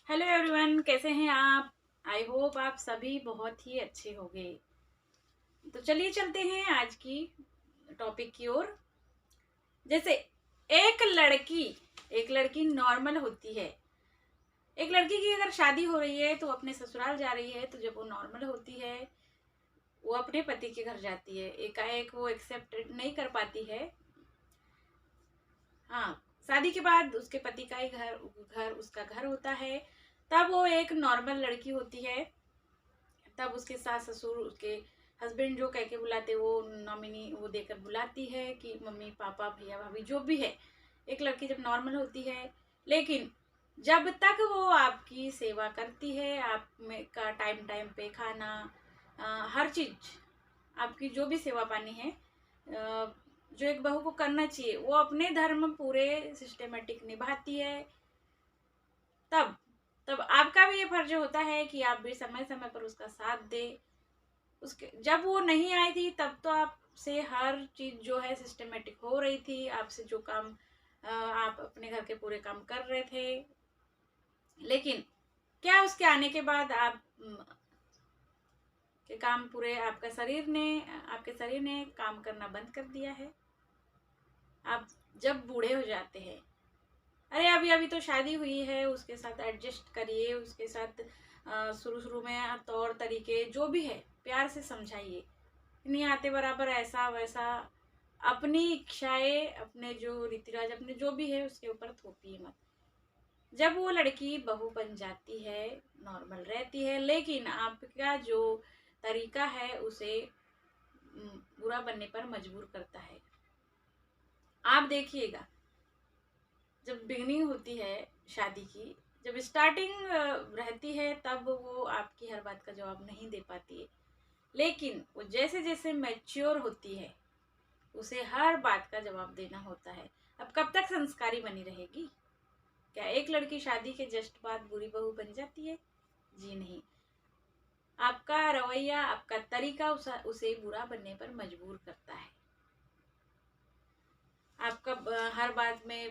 Hello everyone, कैसे हैं आप। आई होप आप सभी बहुत ही अच्छे होंगे। तो चलिए चलते हैं आज की टॉपिक की ओर। जैसे एक लड़की नॉर्मल होती है। एक लड़की की अगर शादी हो रही है तो अपने ससुराल जा रही है, तो जब वो नॉर्मल होती है वो अपने पति के घर जाती है। एकाएक वो एक्सेप्ट नहीं कर पाती है। हाँ, शादी के बाद उसके पति का ही घर घर उसका घर होता है। तब वो एक नॉर्मल लड़की होती है। तब उसके सास ससुर उसके हस्बैंड जो कह के बुलाते, वो नॉमिनी वो देकर बुलाती है कि मम्मी पापा भैया भाभी जो भी है। एक लड़की जब नॉर्मल होती है, लेकिन जब तक वो आपकी सेवा करती है, आप में का टाइम टाइम पे खाना, हर चीज आपकी जो भी सेवा पानी है, जो एक बहू को करना चाहिए, वो अपने धर्म पूरे सिस्टमेटिक निभाती है। तब तब आपका भी ये फर्ज होता है कि आप भी समय समय पर उसका साथ दे। उसके जब वो नहीं आई थी तब तो आपसे हर चीज जो है सिस्टमेटिक हो रही थी। आपसे जो काम आप अपने घर के पूरे काम कर रहे थे। लेकिन क्या उसके आने के बाद आप के काम पूरे आपके शरीर ने काम करना बंद कर दिया है। आप जब बूढ़े हो जाते हैं, अरे अभी अभी तो शादी हुई है, उसके साथ एडजस्ट करिए, उसके साथ शुरू शुरू में तौर तरीके जो भी है प्यार से समझाइए। नहीं आते बराबर ऐसा वैसा अपनी इच्छाएं, अपने जो रीति रिवाज, अपने जो भी है उसके ऊपर थोपिए मत। जब वो लड़की बहू बन जाती है, नॉर्मल रहती है, लेकिन आपका जो तरीका है उसे बुरा बनने पर मजबूर करता है। आप देखिएगा, जब बिगनिंग होती है शादी की, जब स्टार्टिंग रहती है, तब वो आपकी हर बात का जवाब नहीं दे पाती है। लेकिन वो जैसे जैसे मैच्योर होती है, उसे हर बात का जवाब देना होता है। अब कब तक संस्कारी बनी रहेगी? क्या एक लड़की शादी के जस्ट बाद बुरी बहू बन जाती है? जी नहीं। आपका रवैया, आपका तरीका उसे बुरा बनने पर मजबूर करता है। आपका हर बात में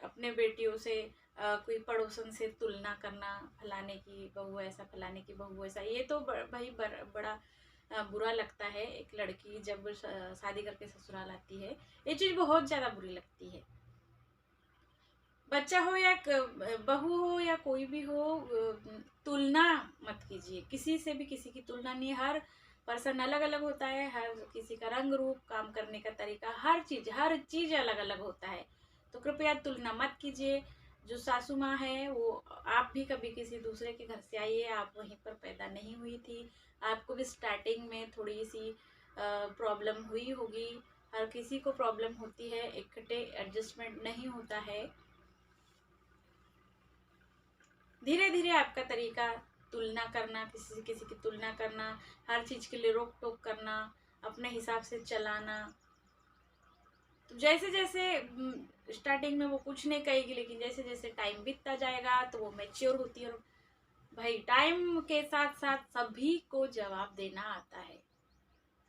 अपने बेटियों से कोई पड़ोसन से तुलना करना, फलाने की बहू ऐसा, फलाने की बहू ऐसा, ये तो भाई बड़ा बुरा लगता है। एक लड़की जब शादी करके ससुराल आती है, ये चीज बहुत ज्यादा बुरी लगती है। बच्चा हो या बहू हो या कोई भी हो, तुलना मत कीजिए किसी से भी। किसी की तुलना नहीं। हर पर्सन अलग अलग होता है, हर किसी का रंग रूप, काम करने का तरीका, हर चीज अलग अलग होता है। तो कृपया तुलना मत कीजिए। जो सासू माँ है, वो आप भी कभी किसी दूसरे के घर से आइए, आप वहीं पर पैदा नहीं हुई थी। आपको भी स्टार्टिंग में थोड़ी सी प्रॉब्लम हुई होगी। हर किसी को प्रॉब्लम होती है, इकट्ठे एडजस्टमेंट नहीं होता है। धीरे धीरे आपका तरीका, तुलना करना, किसी से किसी की तुलना करना, हर चीज के लिए रोक टोक करना, अपने हिसाब से चलाना। तो जैसे जैसे स्टार्टिंग में वो कुछ नहीं कहेगी, लेकिन जैसे जैसे टाइम बीतता जाएगा तो वो मैच्योर होती है। और भाई टाइम के साथ साथ सभी को जवाब देना आता है।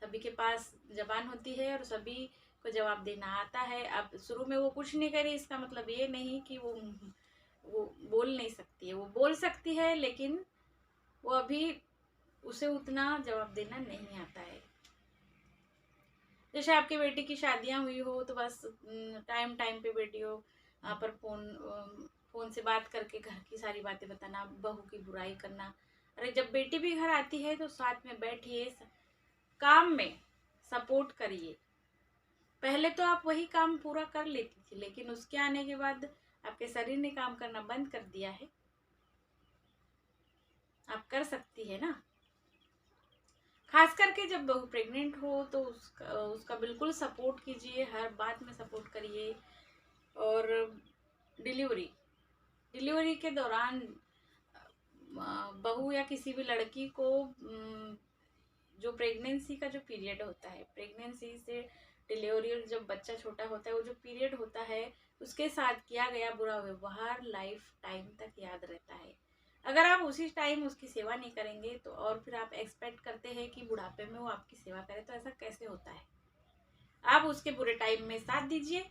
सभी के पास जबान होती है और सभी को जवाब देना आता है। अब शुरू में वो कुछ नहीं करी, इसका मतलब ये नहीं कि वो बोल नहीं सकती है। वो बोल सकती है, लेकिन वो अभी उसे उतना जवाब देना नहीं आता है। जैसे आपकी बेटी की शादियां हुई हो, तो बस टाइम टाइम पे बेटियों पर फोन से बात करके घर की सारी बातें बताना, बहू की बुराई करना। अरे जब बेटी भी घर आती है तो साथ में बैठिए, काम में सपोर्ट करिए। पहले तो आप वही काम पूरा कर लेती थी, लेकिन उसके आने के बाद आपके शरीर ने काम करना बंद कर दिया है। आप कर सकती है ना। खास करके जब बहू प्रेग्नेंट हो तो उसका बिल्कुल सपोर्ट कीजिए, हर बात में सपोर्ट करिए। और डिलीवरी डिलीवरी के दौरान बहू या किसी भी लड़की को जो प्रेगनेंसी का जो पीरियड होता है, प्रेगनेंसी से डिलीवरी और जब बच्चा छोटा होता है, वो जो पीरियड होता है, उसके साथ किया गया बुरा व्यवहार लाइफ टाइम तक याद रहता है। अगर आप उसी टाइम उसकी सेवा नहीं करेंगे तो और फिर आप एक्सपेक्ट करते हैं कि बुढ़ापे में वो आपकी सेवा करे, तो ऐसा कैसे होता है। आप उसके बुरे टाइम में साथ दीजिए,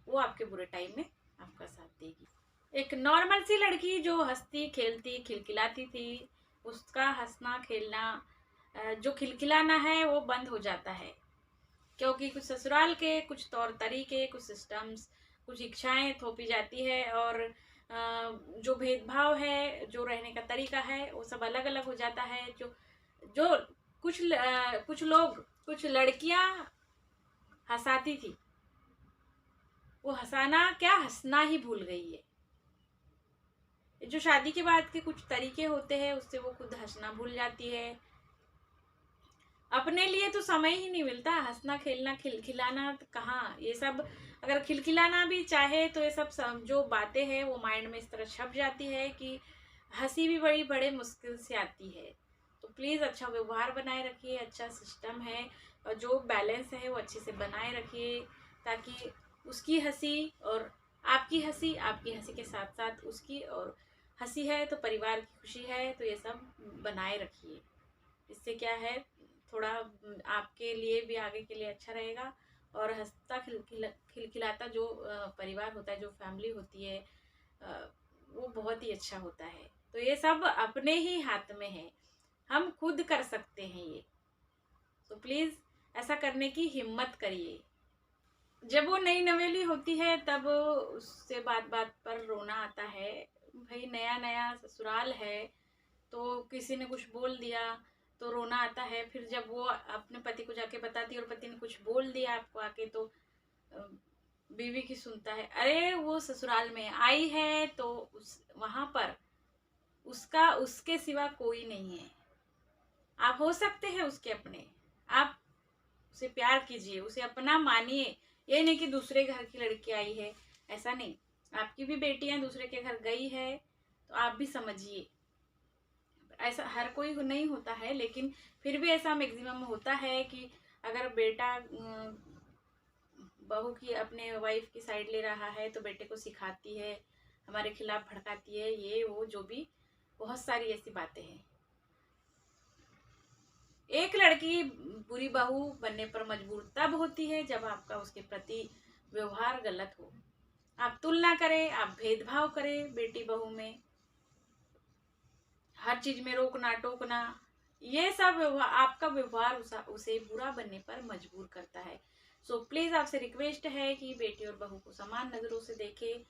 वो आपके बुरे टाइम में आपका साथ देगी। एक नॉर्मल सी लड़की जो हंसती खेलती खिलखिलाती थी, उसका हंसना खेलना जो खिलखिलाना है वो बंद हो जाता है, क्योंकि कुछ ससुराल के कुछ तौर तरीके, कुछ सिस्टम्स, कुछ इच्छाएं थोपी जाती है, और जो भेदभाव है, जो रहने का तरीका है, वो सब अलग अलग हो जाता है। जो जो कुछ लोग, कुछ लड़कियां हंसाती थी, वो हंसाना क्या, हंसना ही भूल गई है। जो शादी के बाद के कुछ तरीके होते हैं, उससे वो खुद हंसना भूल जाती है। अपने लिए तो समय ही नहीं मिलता, हंसना खेलना खिलखिलाना कहाँ, ये सब अगर खिलखिलाना भी चाहे तो ये सब जो बातें हैं वो माइंड में इस तरह छप जाती है कि हंसी भी बड़े मुश्किल से आती है। तो प्लीज़ अच्छा व्यवहार बनाए रखिए, अच्छा सिस्टम है, और जो बैलेंस है वो अच्छे से बनाए रखिए, ताकि उसकी हंसी और आपकी हंसी के साथ साथ उसकी और हंसी है तो परिवार की खुशी है, तो ये सब बनाए रखिए। इससे क्या है, थोड़ा आपके लिए भी आगे के लिए अच्छा रहेगा, और हंसता खिलखिलाता जो परिवार होता है, जो फैमिली होती है, वो बहुत ही अच्छा होता है। तो ये सब अपने ही हाथ में है, हम खुद कर सकते हैं ये। तो प्लीज़ ऐसा करने की हिम्मत करिए। जब वो नई नवेली होती है तब उससे बात बात पर रोना आता है। भाई नया नया ससुराल है, तो किसी ने कुछ बोल दिया तो रोना आता है। फिर जब वो अपने पति को जाके बताती है और पति ने कुछ बोल दिया आपको आके, तो अ, बीवी की सुनता है। अरे वो ससुराल में आई है तो उस वहां पर उसका उसके सिवा कोई नहीं है। आप हो सकते हैं उसके अपने, आप उसे प्यार कीजिए, उसे अपना मानिए। ये नहीं कि दूसरे घर की लड़की आई है, ऐसा नहीं। आपकी भी बेटियां दूसरे के घर गई है, तो आप भी समझिए। ऐसा हर कोई नहीं होता है, लेकिन फिर भी ऐसा मैक्सिमम होता है कि अगर बेटा बहू की, अपने वाइफ की साइड ले रहा है, तो बेटे को सिखाती है, हमारे खिलाफ भड़काती है, ये वो जो भी बहुत सारी ऐसी बातें हैं। एक लड़की बुरी बहू बनने पर मजबूर तब होती है जब आपका उसके प्रति व्यवहार गलत हो। आप तुलना करें, आप भेदभाव करें बेटी बहू में, हर चीज में रोकना टोकना, ये सब व्यवहार, आपका व्यवहार उसे बुरा बनने पर मजबूर करता है। सो प्लीज आपसे रिक्वेस्ट है कि बेटी और बहू को समान नजरों से देखें।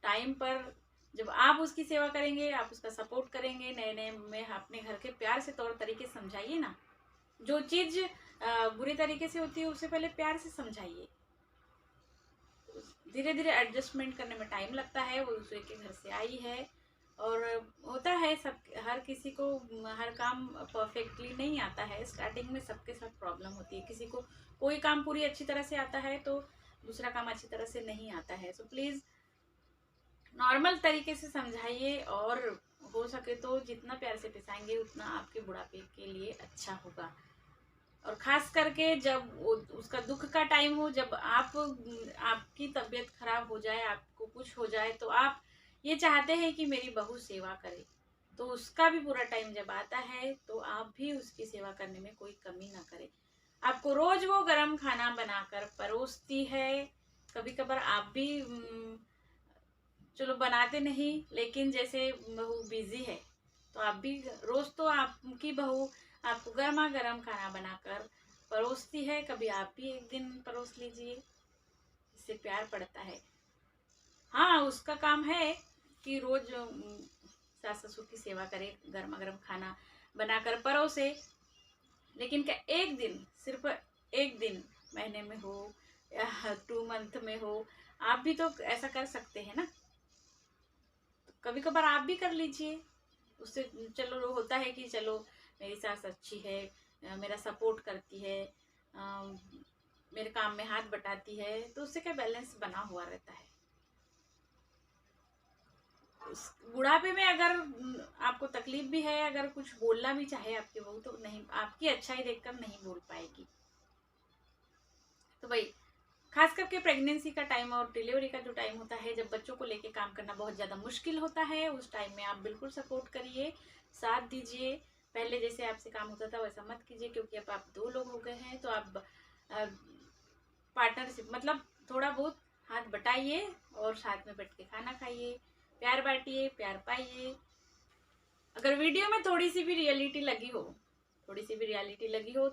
टाइम पर जब आप उसकी सेवा करेंगे, आप उसका सपोर्ट करेंगे, नए नए में अपने घर के प्यार से तौर तरीके समझाइए ना। जो चीज बुरी तरीके से होती है उसे पहले प्यार से समझाइए। धीरे धीरे एडजस्टमेंट करने में टाइम लगता है, वो दूसरे के घर से आई है, और होता है सब, हर किसी को हर काम परफेक्टली नहीं आता है। स्टार्टिंग में सबके साथ प्रॉब्लम होती है, किसी को कोई काम पूरी अच्छी तरह से आता है तो दूसरा काम अच्छी तरह से नहीं आता है। सो प्लीज़ नॉर्मल तरीके से समझाइए, और हो सके तो जितना प्यार से पिसाएंगे उतना आपके बुढ़ापे के लिए अच्छा होगा। और खास करके जब उसका दुख का टाइम हो, जब आपकी तबीयत खराब हो जाए, आपको कुछ हो जाए, तो आप ये चाहते हैं कि मेरी बहू सेवा करे, तो उसका भी पूरा टाइम जब आता है तो आप भी उसकी सेवा करने में कोई कमी ना करें। आपको रोज वो गरम खाना बनाकर परोसती है। कभी कभार आप भी चलो बनाते नहीं, लेकिन जैसे बहू बिजी है तो आप भी, रोज तो आपकी बहू आपको गर्मा गर्म खाना बनाकर परोसती है, कभी आप भी एक दिन परोस लीजिए, इससे प्यार पड़ता है। हाँ, उसका काम है कि रोज सास ससुर की सेवा करे, गर्मा गर्म खाना बनाकर परोसे, लेकिन क्या एक दिन, सिर्फ एक दिन महीने में हो या 2 मंथ में हो, आप भी तो ऐसा कर सकते हैं ना। कभी कभार आप भी कर लीजिए, उससे चलो होता है कि चलो मेरी सास अच्छी है, मेरा सपोर्ट करती है, मेरे काम में हाथ बटाती है, तो उससे क्या बैलेंस बना हुआ रहता है। बुढ़ापे में अगर आपको तकलीफ भी है, अगर कुछ बोलना भी चाहे आपकी बहू, तो नहीं, आपकी अच्छाई देखकर नहीं बोल पाएगी। तो भाई खास करके प्रेगनेंसी का टाइम और डिलीवरी का जो टाइम होता है, जब बच्चों को लेके काम करना बहुत ज़्यादा मुश्किल होता है, उस टाइम में आप बिल्कुल सपोर्ट करिए, साथ दीजिए। पहले जैसे आपसे काम होता था वैसा मत कीजिए, क्योंकि अब आप 2 लोग हो गए हैं, तो आप पार्टनरशिप मतलब थोड़ा बहुत हाथ बटाइए और साथ में बैठ के खाना खाइए, प्यार बांटिए, प्यार पाइए। अगर वीडियो में थोड़ी सी भी रियलिटी लगी हो,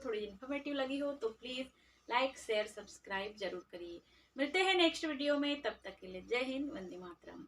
थोड़ी इन्फॉर्मेटिव लगी हो तो प्लीज़ लाइक शेयर सब्सक्राइब जरूर करिए। मिलते हैं नेक्स्ट वीडियो में, तब तक के लिए जय हिंद, वंदे मातरम।